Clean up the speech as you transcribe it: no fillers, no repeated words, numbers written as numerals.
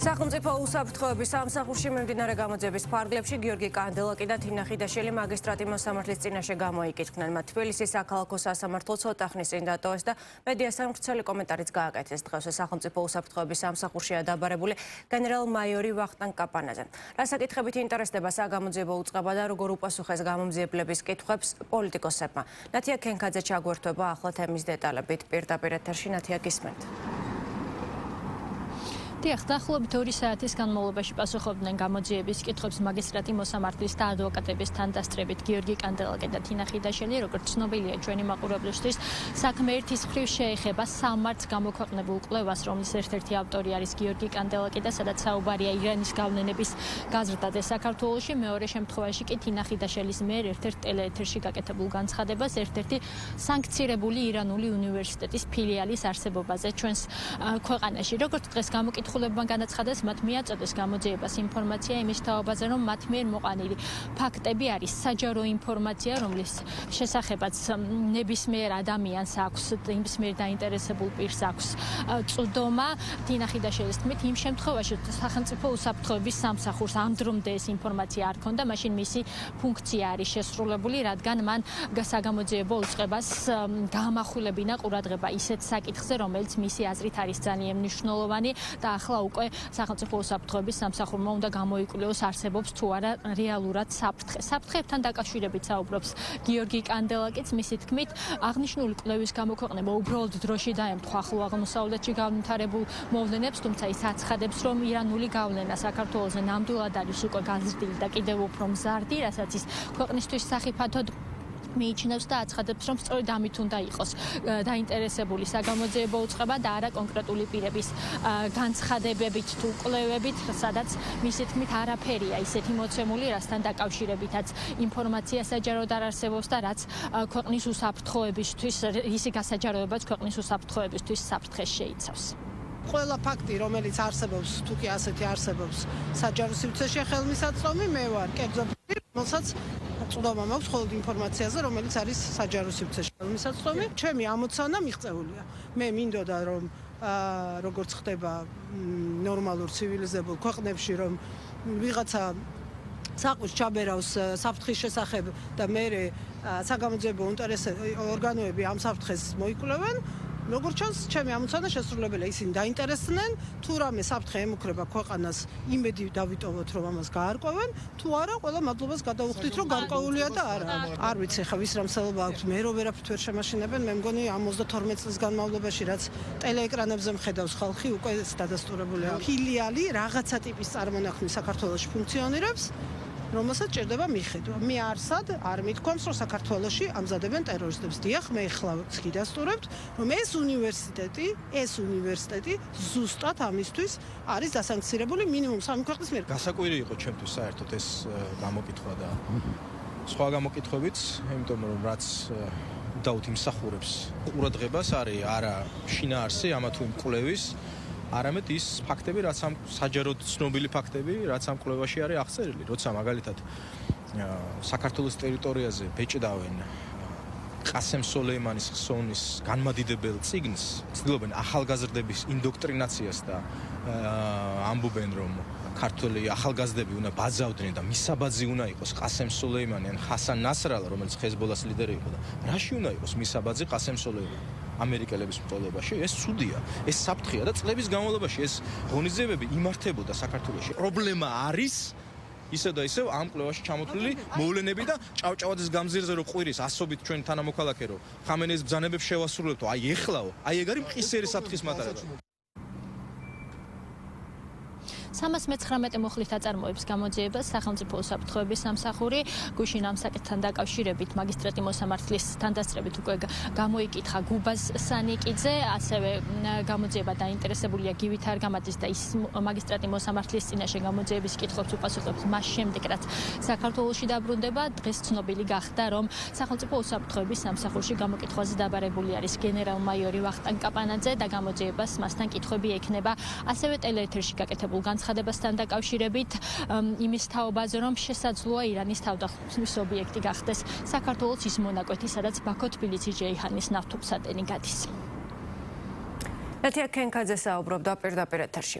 სახელმწიფო უსაფრთხოების სამსახურში მიმდინარე გამოძიების ფარგლებში გიორგი კანდელაკი და თინა ხიდაშვილი მაგისტრატი მოსამართლის წინაშე გამოიკითხნენ. მათ თბილისის საქალაქო სასამართლო ცოტა ხნის წინ დატოვეს და მედიასთან ვრცელი კომენტარიც გააკეთეს. დღეს სახელმწიფო უსაფრთხოების სამსახურშია დაბარებული გენერალ-მაიორი ვახტანგ კაპანაძე. რა საკითხებით ინტერესდება საგამოძიებო უწყება და როგორ უპასუხეს გამომძიებლების კითხვებს პოლიტიკოსებმა. ნათია ქენქაძე ჩაგვერთვება ახლა თემის დეტალებით. პირდაპირ ეთერში ნათია გისმენთ. დიახ, დაახლოებით 2 საათის განმავლობაში პასუხობდნენ გამოძიების კითხვებს მაგისტრატი მოსამართლის და ადვოკატების თანდასწრებით გიორგი კანდელაკი და თინა ხიდაშვილი. როგორც ცნობილია ჩვენი მაყურებლისთვის, საქმე ერთის მხრივ შეეხება სამართს გამოქვეყნებულ კვლევას, რომლის ერთ-ერთი ავტორი არის გიორგი კანდელაკი და სადაც საუბარია ირანის გავლენების გაზრდაზე საქართველოში. მეორე შემთხვევაში კი თინა ხიდაშვილის მიერ ერთ-ერთ ტელეეთერში გაკეთებულ განცხადებას ერთ-ერთი სანქცირებული ირანული უნივერსიტეტის ფილიალის არსებობაზე ჩვენს ქვეყანაში. როგორც დღეს გამოკითხულებმა განაცხადეს, მათ მიაწოდეს გამოძიებას ინფორმაცია იმის თაობაზე, რომ მათ მიერ მოყანილი ფაქტები არის საჯარო ინფორმაცია, რომლის შესახებაც ნებისმიერ ადამიანს აქვს, ნებისმიერ დაინტერესებულ პირს აქვს წვდომა. თინა ხიდაშვილის თქმით, იმ შემთხვევაში სახელმწიფო უსაფრთხოების სამსახურს ამ დრომდე ეს ინფორმაცია არ ჰქონდა, მაშინ მისი ფუნქცია არის შესრულებული, რადგან მან საგამოძიებო უწყებას გაამახვილებინა ყურადღება ისეთ საკითხზე, რომელიც მისი აზრით არის ძალიან მნიშვნელოვანი და ახლა უკვე სახელმწიფო უსაფრთხოების სამსახურმა უნდა გამოიკვლიოს არსებობს თუ არა რეალურად საფრთხე. საფრთხეებთან დაკავშირებით საუბრობს გიორგი კანდელაკიც. მისი თქმით, აღნიშნული კვლევის გამოქვეყნება უბრალოდ დროში დაემთხვა ახლო აღმოსავლეთში განვითარებულ მოვლენებს, თუმცა ის აცხადებს, რომ ირანული გავლენა საქართველოზე ნამდვილად არის უკვე გაზრდილი და კიდევ უფრო მზარდი, რასაც ის ქვეყნისთვის სახიფათოდ მიიჩნევს და აცხადებს, რომ სწორედ ამით უნდა იყოს დაინტერესებული საგამოძიებო უწყება და არა კონკრეტული პირების განცხადებებით თუ კვლევებით, სადაც მისი თქმით არაფერია ისეთი მოცემული, რასთან დაკავშირებითაც ინფორმაცია საჯაროდ არ არსებობს და რაც ქვეყნის უსაფრთხოებისთვის, ისი გასაჯაროებაც ქვეყნის უსაფრთხოებისთვის საფრთხეს შეიცავს. ყველა ფაქტი, რომელიც არსებობს, თუ კი ასეთი არსებობს, საჯარო სივრცეში ხელმისაწვდომი, მე ვარ კერძო პირი, რომელსაც წვდომა მაქვს მხოლოდ ინფორმაციაზე, რომელიც არის საჯარო სივრცეში ხელმისაწვდომი. ჩემი ამოცანა მიღწეულია. მე მინდოდა, რომ როგორც ხდება ნორმალურ ცივილიზებულ ქვეყნებში, რომ ვიღაცა საყურს ჩაბერავს საფრთხის შესახებ და მერე საგამოძიებო ორგანოები ამ საფრთხეს მოიკვლევენ. როგორც ჩანს, ჩემი ამოცანა შესრულებელია, ისინი დაინტერესდნენ, თუ რამე საფრთხე ემუქრება ქვეყანას, იმედი დავიტოვოთ, რომ ამას გაარკვევენ, თუ არა, ყველა მადლობას გადავუხდით, რომ გარკვეულია და არა. არ ვიცი, ხა ვის რა მსალობა აქვს, მე რო ვერაფრით ვერ შემაშინებენ, მე მგონი ამ 32 წლის განმავლობაში, რაც ტელეეკრანებზე მხედავს ხალხი, უკვე დადასტურებულია. ფილიალი რაღაცა ტიპის წარმონაქმნი საქართველოში ფუნქციონირებს, რომელსაც ჭირდება მიხედვა. მე არ მithქვამს, რომ საქართველოში ამზადებენ ტერორისტებს. დიახ, მე ახლა გიდასტურებთ, რომ ეს უნივერსიტეტი ზუსტად ამისთვის არის დასანქცირებული მინიმუმ 3 ქვეყნის მიერ. გასაკვირი იყო ჩემთვის საერთოდ ეს გამოკითხვა და სხვა გამოკითხვებიც, იმიტომ რომ რაც უდაოდ იმსახურებს ყურადღებას არის არა შინაარსი ამა თუ იმ კვლევის, არამედ ის ფაქტები, რაც ამ საჯაროდ ცნობილი ფაქტები, რაც ამ კვლევაში არის აღწერილი, როცა მაგალითად საქართველოს ტერიტორიაზე ბეჭდავენ ყასემ სოლეიმანის ხსოვნის განმადიდებელ წიგნს, ცდილობენ ახალგაზრდების ინდოქტრინაციას და ამბობენ, რომ ქართველი ახალგაზრდები უნდა ბაძავდნენ და მისაბაძი უნდა იყოს ყასემ სოლეიმანი ან ჰასან ნასრალა, რომელიც ჰეზბოლას ლიდერი იყო და რაში უნდა იყოს მისაბაძი ყასემ სოლეიმანი? ამერიკელების მკვლელობაში ეს ცუდია, ეს საფრთხეა და წლების განმავლობაში ეს ღონისძიებები იმართებოდა საქართველოში. პრობლემა არის ისევ და ისევ ამ კვლევაში ჩამოთვლილი მოვლენები და ჭავჭავაძის გამზირზე რო ყვირის ასობით ჩვენ თანამოქალაქე რო ხამენეის ბრძანებებს შევასრულებთ, აი ეხლაო, აი ეგ არის მყისიერი საფრთხის მატარება. 319 მუხლით აწარმოებს გამოძიებას სახელმწიფო უსაფრთხოების სამსახური. გუშინ ამ საკითხთან დაკავშირებით მაგისტრატი მოსამართლის თანდასწრებით უკვე გამოიკითხა გუბაზ სანიკიძე, ასევე გამოძიება დაინტერესებულია გივით არგამაძის და ის მაგისტრატი მოსამართლის წინაშე გამოძიების კითხვებს უპასუხებს მას შემდეგ, რაც საქართველოში დაბრუნდება. დღეს ცნობილი გახდა, რომ სახელმწიფო უსაფრთხოების სამსახურში გამოკითხვაზე დაბარებული არის გენერალ-მაიორი ვახტანგ კაპანაძე და გამოძიებას მასთან კითხვები ექნება. ასევე ტელეეთერში გაკეთებულ განცხადებასთან დაკავშირებით იმის თაობაზე, რომ შესაძლოა ირანის თავდასხმის ობიექტი გახდეს საქართველოს ის მონაკვეთი, სადაც ბაქო-თბილისი-ჯეიჰანის ნავთობსადენი გადის. ნათია ქენქაძე საუბრობდა პირდაპირ ეთერში.